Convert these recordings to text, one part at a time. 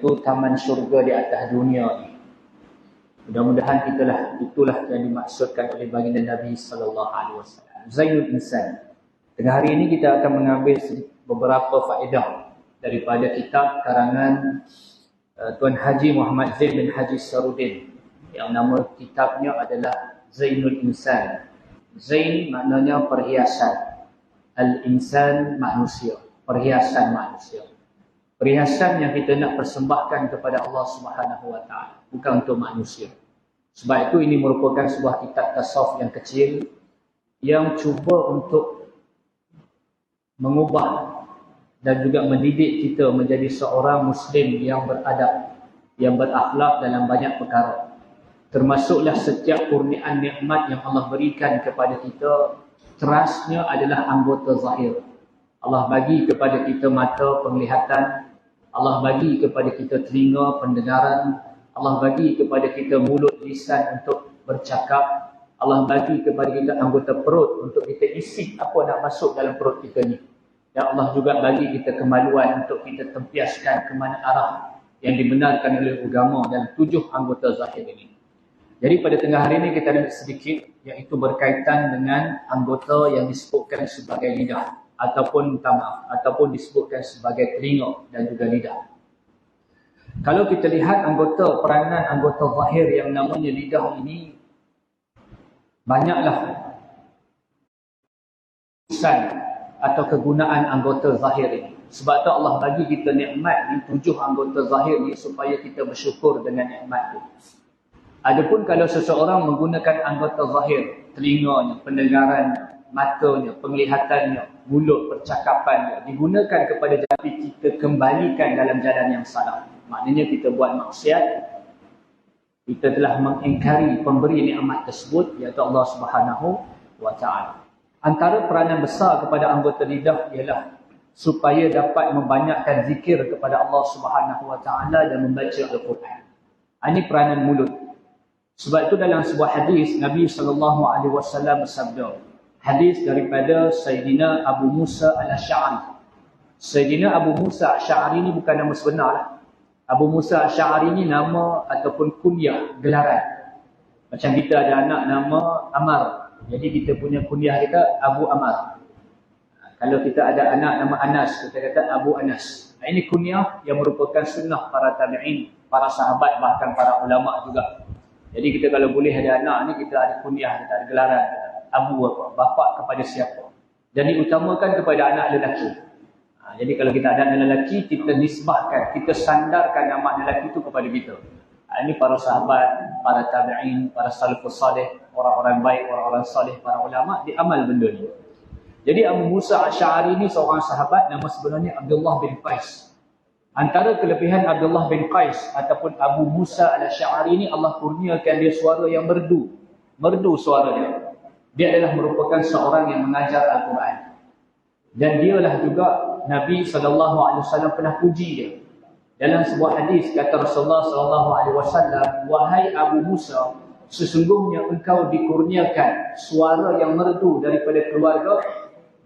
iaitu taman syurga di atas dunia ni. Mudah-mudahan itulah yang dimaksudkan oleh baginda Nabi sallallahu alaihi wasallam. Zainul Insan. Tengah hari ini kita akan mengambil beberapa faedah daripada kitab karangan Tuan Haji Muhammad Zain bin Haji Sarudin, yang nama kitabnya adalah Zainul Insan. Zain maknanya perhiasan, Al-Insan manusia, perhiasan manusia. Perhiasan yang kita nak persembahkan kepada Allah Subhanahu wa taala, bukan untuk manusia. Sebab itu ini merupakan sebuah kitab tasawuf yang kecil yang cuba untuk mengubah dan juga mendidik kita menjadi seorang Muslim yang beradab, yang berakhlak dalam banyak perkara. Termasuklah setiap kurniaan nikmat yang Allah berikan kepada kita, terasnya adalah anggota zahir. Allah bagi kepada kita mata penglihatan, Allah bagi kepada kita telinga pendengaran, Allah bagi kepada kita mulut lisan untuk bercakap, Allah bagi kepada kita anggota perut untuk kita isi apa nak masuk dalam perut kita ni. Dan Allah juga bagi kita kemaluan untuk kita tempiaskan ke mana arah yang dibenarkan oleh agama dalam 7 anggota zahir ini. Jadi pada tengah hari ini kita ada sedikit, iaitu berkaitan dengan anggota yang disebutkan sebagai lidah ataupun disebutkan sebagai telinga dan juga lidah. Kalau kita lihat peranan anggota zahir yang namanya lidah ini, banyaklah urusan atau kegunaan anggota zahir ini. Sebab tu Allah bagi kita nikmat di 7 anggota zahir ni supaya kita bersyukur dengan nikmat itu. Adapun kalau seseorang menggunakan anggota zahir, telinganya, pendengarannya, matanya, penglihatannya, mulut, percakapannya, digunakan kepada jalan kita kembalikan dalam jalan yang salah. Maknanya kita buat maksiat, kita telah mengingkari pemberi nikmat tersebut, iaitu Allah Subhanahu wa taala. Antara peranan besar kepada anggota lidah ialah supaya dapat membanyakkan zikir kepada Allah Subhanahu wa taala dan membaca Al-Quran. Ini peranan mulut. Sebab itu dalam sebuah hadis Nabi sallallahu alaihi wasallam bersabda, hadis daripada Sayyidina Abu Musa Al-Asy'ari. Sayyidina Abu Musa Al-Asy'ari ini bukan nama sebenar lah. Abu Musa Al-Asy'ari ini nama ataupun kunyah, gelaran. Macam kita ada anak nama Amar, jadi kita punya kunyah kita Abu Amar. Kalau kita ada anak nama Anas, kita kata Abu Anas. Ini kunyah yang merupakan sunnah para tabi'in, para sahabat, bahkan para ulama juga. Jadi kita kalau boleh ada anak ni, kita ada kunyah, kita ada gelaran. Abu apa? Bapa kepada siapa? Dan diutamakan kepada anak lelaki. Jadi kalau kita ada anak lelaki, kita nisbahkan, kita sandarkan nama lelaki itu kepada kita. Ini para sahabat, para tabi'in, para salafus salih, orang-orang baik, orang-orang salih, para ulama, diamal benda ni. Jadi Abu Musa Al-Asy'ari ni seorang sahabat, nama sebenarnya Abdullah bin Qais. Antara kelebihan Abdullah bin Qais ataupun Abu Musa Al-Asy'ari ni, Allah kurniakan dia suara yang merdu. Merdu suara dia. Dia adalah merupakan seorang yang mengajar Al-Quran. Dan dialah juga Nabi SAW pernah puji dia. Dalam sebuah hadis kata Rasulullah SAW, wahai Abu Musa, sesungguhnya engkau dikurniakan suara yang merdu daripada keluarga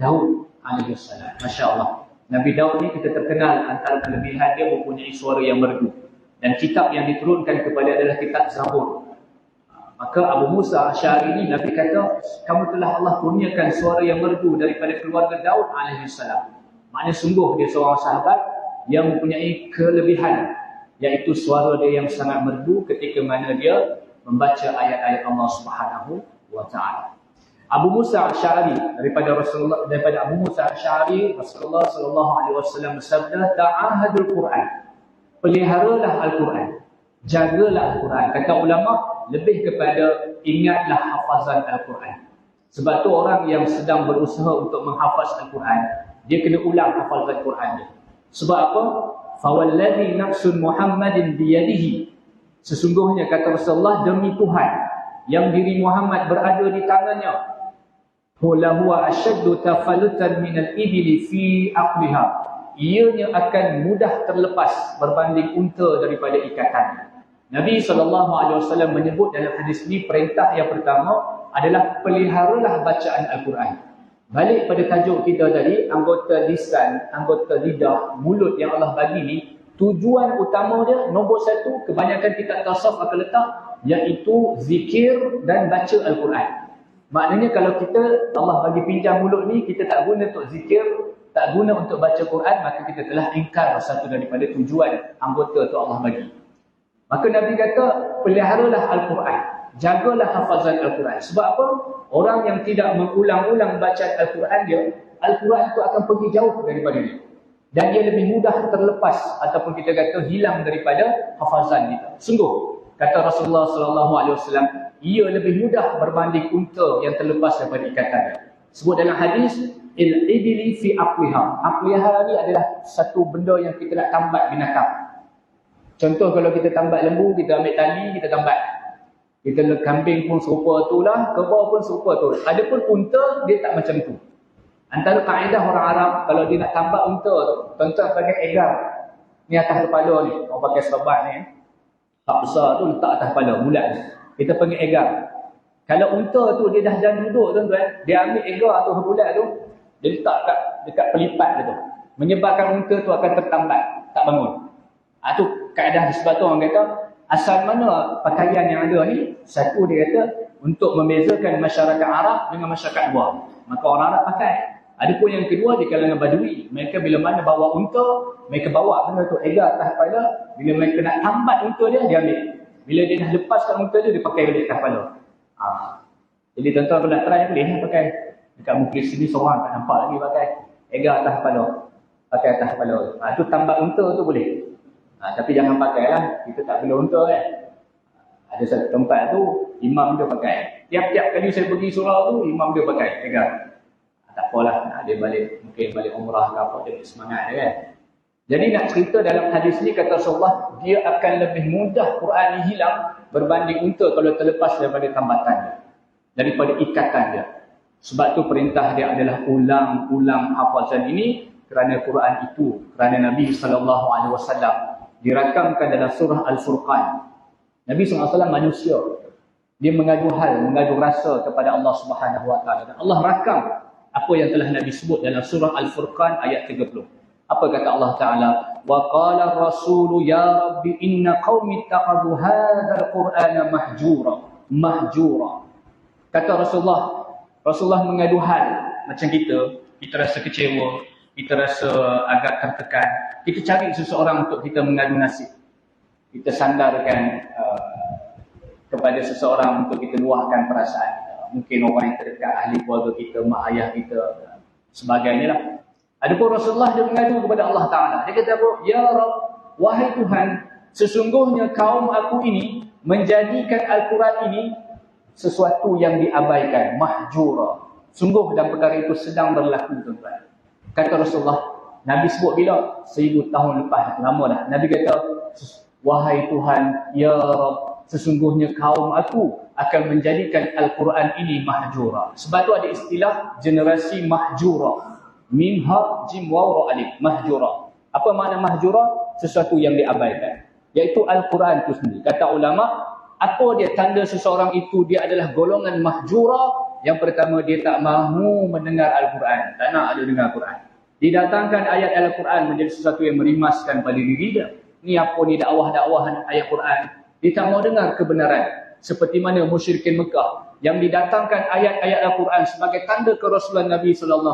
Daud AS. Masya Allah. Nabi Daud ni kita terkenal antara kelebihan dia mempunyai suara yang merdu. Dan kitab yang diturunkan kepada adalah kitab Zabur. Maka Abu Musa Al-Asy'ari ini Nabi kata, kamu telah Allah kurniakan suara yang merdu daripada keluarga Daud AS. Maknanya sungguh dia seorang sahabat yang mempunyai kelebihan, iaitu suara dia yang sangat merdu ketika mana dia membaca ayat-ayat Allah Subhanahu wa taala. Abu Musa Al-Asy'ari daripada Abu Musa Al-Asy'ari, Rasulullah sallallahu alaihi wasallam bersabda, ta'ahadul Quran. Peliharalah Al-Quran. Jagalah Al-Quran. Kata ulama, lebih kepada ingatlah hafazan Al-Quran. Sebab tu orang yang sedang berusaha untuk menghafaz Al-Quran, dia kena ulang hafazan Al-Quran dia. Sebab apa? Fawalladhi nafsun Muhammadin biyadihi. Sesungguhnya kata Rasulullah, demi Tuhan yang diri Muhammad berada di tangannya, huwa ashaddu tafalutan minal ibili fi aqliha. Ianya akan mudah terlepas berbanding unta daripada ikatan. Nabi SAW menyebut dalam hadis ini, perintah yang pertama adalah peliharalah bacaan Al-Quran. Balik pada tajuk kita tadi, anggota lisan, anggota lidah, mulut yang Allah bagi ni tujuan utama dia, nombor satu, kebanyakan kitab tasawuf akan letak, iaitu zikir dan baca Al-Quran. Maknanya kalau kita, Allah bagi pinjam mulut ni, kita tak guna untuk zikir, tak guna untuk baca Quran, maka kita telah ingkar satu daripada tujuan anggota tu Allah bagi. Maka Nabi kata, peliharalah Al-Quran, jagalah hafazan Al-Quran. Sebab apa? Orang yang tidak mengulang-ulang bacaan Al-Quran dia, Al-Quran itu akan pergi jauh daripada dia. Dan dia lebih mudah terlepas ataupun kita kata hilang daripada hafazan kita. Sungguh, kata Rasulullah SAW, ia lebih mudah berbanding unta yang terlepas daripada ikatannya. Sebut dalam hadis, il-idili fi aqliha. Aqliha ni adalah satu benda yang kita nak tambat binatang. Contoh kalau kita tambat lembu, kita ambil tali, kita tambat. Kita kambing pun serupa tu lah, kerbau pun serupa tu. Adapun unta, dia tak macam tu. Antara kaedah orang Arab, kalau dia nak tambat unta tu, tuan-tuan pakai egar. Ni atas kepala ni. Orang pakai serban ni. Tak besar tu letak atas kepala, bulat ni. Kita panggil egar. Kalau unta tu dia dah duduk tuan-tuan, dia ambil egar tu bulat tu, dia letak dekat pelipat dia tu. Menyebabkan unta tu akan tertambat, tak bangun. Tu kaedah sebab tu orang kata, asal mana pakaian yang ada ni? Satu dia kata, untuk membezakan masyarakat Arab dengan masyarakat luar. Maka orang Arab pakai. Adapun yang kedua di kalangan Badui, mereka bila mana bawa unta, mereka bawa benda tu egar atas kepala, bila mereka nak tambat unta dia, dia ambil. Bila dia dah lepaskan unta dia pakai balik atas kepala. Jadi tuan-tuan kalau nak try boleh pakai. Dekat Muklis sini seorang tak nampak lagi pakai egar atas kepala. Pakai atas kepala. Tu tambat unta tu boleh. Tapi jangan pakailah, kita tak bela unta kan. Ada satu tempat tu, imam dia pakai. Tiap-tiap kali saya pergi surau tu, imam dia pakai egar. Tak apalah, dia balik, mungkin balik umrah ke apa, dia semangat dia kan. Jadi nak cerita dalam hadis ni, kata Rasulullah, dia akan lebih mudah Quran ni hilang berbanding unta kalau terlepas daripada tambatan dia, daripada ikatan dia. Sebab tu perintah dia adalah ulang-ulang hafazan ini, kerana Quran itu, kerana Nabi SAW dirakamkan dalam surah Al-Furqan. Nabi SAW manusia, dia mengadu hal, mengadu rasa kepada Allah SWT. Dan Allah rakam apa yang telah Nabi sebut dalam surah Al-Furqan ayat 30. Apa kata Allah Ta'ala? Wa qala ar-rasulu ya rabbi inna qaumi ittakhadhu hadzal qur'ana mahjura. Kata Rasulullah mengadu hal macam kita rasa kecewa, kita rasa agak tertekan. Kita cari seseorang untuk kita mengadu nasib. Kita sandarkan kepada seseorang untuk kita luahkan perasaan. Mungkin orang yang terdekat, ahli keluarga kita, mak ayah kita, sebagainya lah. Adapun Rasulullah dia mengadu kepada Allah Ta'ala. Dia kata apa? Ya Rabb, wahai Tuhan, sesungguhnya kaum aku ini menjadikan Al-Quran ini sesuatu yang diabaikan, mahjura. Sungguh dan perkara itu sedang berlaku, tuan-tuan. Kata Rasulullah, Nabi sebut bila? 1000 tahun lepas, lama dah. Nabi kata, wahai Tuhan, ya Rabb, sesungguhnya kaum aku akan menjadikan Al-Quran ini mahjura. Sebab tu ada istilah generasi mahjura. Mim, ha, jim, waw, ra, alif. Mahjura. Apa makna mahjura? Sesuatu yang diabaikan. Iaitu Al-Quran itu sendiri. Kata ulama, apa dia tanda seseorang itu dia adalah golongan mahjura? Yang pertama, dia tak mahu mendengar Al-Quran. Tak nak ada dengar Al-Quran. Didatangkan ayat Al-Quran menjadi sesuatu yang merimaskan pada diri dia. Ni apa ni dakwah-dakwah ayat Quran. Dia tak mau dengar kebenaran. Seperti mana musyrikin Mekah yang didatangkan ayat-ayat Al-Quran sebagai tanda kerasulan Nabi SAW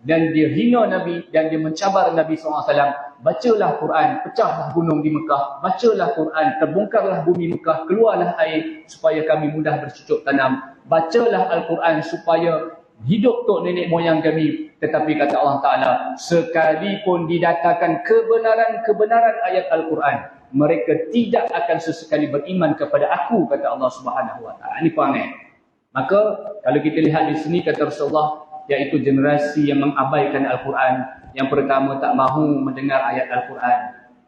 dan dia hina Nabi dan dia mencabar Nabi SAW. Bacalah Quran, pecahlah gunung di Mekah. Bacalah Quran, terbongkarlah bumi Mekah, keluarlah air supaya kami mudah bercucuk tanam. Bacalah Al-Quran supaya hidup tok nenek moyang kami. Tetapi kata Allah Ta'ala, sekalipun didatangkan kebenaran ayat Al-Quran, mereka tidak akan sesekali beriman kepada aku, kata Allah Subhanahu Wa Taala. Ini perangai. Maka kalau kita lihat di sini kata Rasulullah, iaitu generasi yang mengabaikan Al-Quran. Yang pertama, tak mahu mendengar ayat Al-Quran.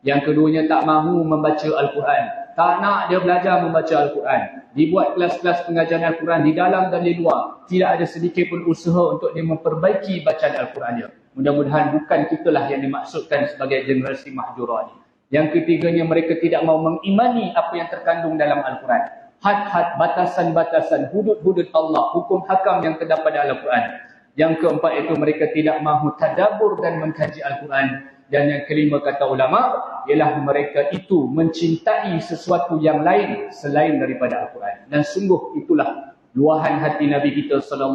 Yang keduanya, tak mahu membaca Al-Quran. Tak nak dia belajar membaca Al-Quran. Dibuat kelas-kelas pengajaran Al-Quran di dalam dan di luar. Tidak ada sedikit pun usaha untuk dia memperbaiki bacaan Al-Qurannya. Mudah-mudahan bukan kitalah yang dimaksudkan sebagai generasi mahjura ini. Yang ketiganya, mereka tidak mahu mengimani apa yang terkandung dalam Al-Quran. Had-had, batasan-batasan, hudud-hudud Allah, hukum hakam yang terdapat dalam Al-Quran. Yang keempat itu, mereka tidak mahu tadabbur dan mengkaji Al-Quran. Dan yang kelima kata ulama ialah mereka itu mencintai sesuatu yang lain selain daripada Al-Quran. Dan sungguh itulah luahan hati Nabi kita SAW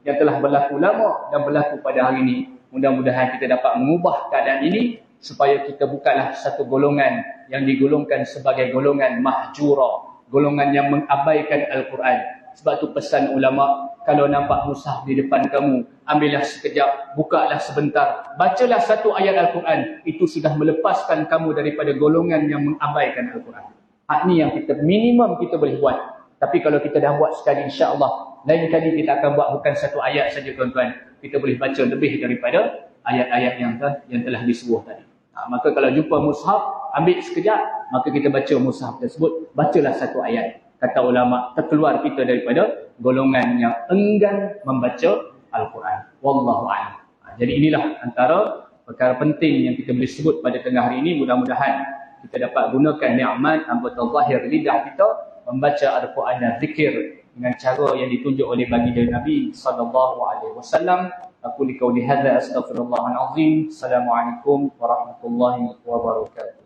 yang telah berlaku lama dan berlaku pada hari ini. Mudah-mudahan kita dapat mengubah keadaan ini supaya kita bukanlah satu golongan yang digolongkan sebagai golongan mahjura, golongan yang mengabaikan Al-Quran. Sebab tu pesan ulama, kalau nampak mushaf di depan kamu, ambillah sekejap, bukalah sebentar, bacalah satu ayat Al-Quran. Itu sudah melepaskan kamu daripada golongan yang mengabaikan Al-Quran. Hak ni yang kita minimum kita boleh buat. Tapi kalau kita dah buat sekali, insya-Allah lain kali kita akan buat bukan satu ayat saja tuan-tuan. Kita boleh baca lebih daripada ayat-ayat yang telah disuruh tadi. Maka kalau jumpa mushaf, ambil sekejap, maka kita baca mushaf tersebut, bacalah satu ayat. Kata ulama, terkeluar kita daripada golongan yang enggan membaca Al-Quran. Wallahu a'lam. Jadi inilah antara perkara penting yang kita boleh sebut pada tengah hari ini. Mudah-mudahan kita dapat gunakan ni'mat anggota zahir lidah kita membaca Al-Quran dan zikir dengan cara yang ditunjuk oleh baginda Nabi SAW. Aku li qauli hadza astaghfirullahal azim. Assalamualaikum warahmatullahi wabarakatuh.